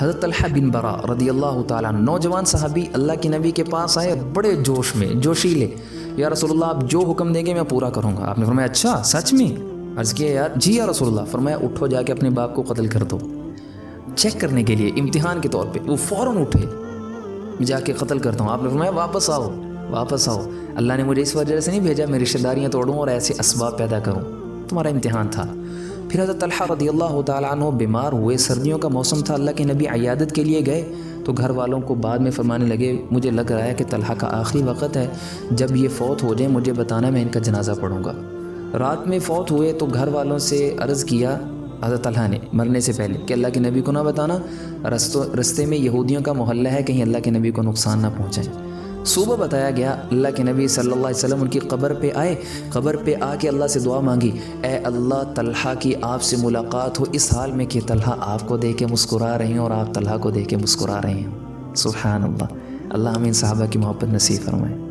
حضرت طلحہ بن برا رضی اللہ تعالیٰ عنہ نوجوان صحابی اللہ کے نبی کے پاس آئے بڑے جوش میں، جوشیلے، یا رسول اللہ آپ جو حکم دیں گے میں پورا کروں گا۔ آپ نے فرمایا اچھا سچ میں؟ عرض کیا یار جی یا رسول اللہ۔ فرمایا اٹھو جا کے اپنے باپ کو قتل کر دو، چیک کرنے کے لیے، امتحان کے طور پہ۔ وہ فوراً اٹھے، جا کے قتل کرتا ہوں۔ آپ نے فرمایا واپس آؤ، واپس آؤ، اللہ نے مجھے اس وجہ سے نہیں بھیجا میں رشتہ داریاں توڑوں اور ایسے اسباب پیدا کروں، تمہارا امتحان تھا۔ پھر حضرت طلحہ رضی اللہ تعالیٰ عنہ بیمار ہوئے، سردیوں کا موسم تھا، اللہ کے نبی عیادت کے لیے گئے تو گھر والوں کو بعد میں فرمانے لگے مجھے لگ رہا ہے کہ طلحہ کا آخری وقت ہے، جب یہ فوت ہو جائیں مجھے بتانا، میں ان کا جنازہ پڑھوں گا۔ رات میں فوت ہوئے تو گھر والوں سے عرض کیا حضرت طلحہ نے مرنے سے پہلے کہ اللہ کے نبی کو نہ بتانا، رستے میں یہودیوں کا محلہ ہے، کہیں اللہ کے نبی کو نقصان نہ پہنچائیں۔ صبح بتایا گیا، اللہ کے نبی صلی اللہ علیہ وسلم ان کی قبر پہ آئے، قبر پہ آ کے اللہ سے دعا مانگی، اے اللہ طلحہ کی آپ سے ملاقات ہو اس حال میں کہ طلحہ آپ کو دیکھ کے مسکرا رہے ہیں اور آپ طلحہ کو دیکھ کے مسکرا رہے ہیں۔ سبحان اللہ، اللہ ہمیں ان صحابہ کی محبت نصیب فرمائے۔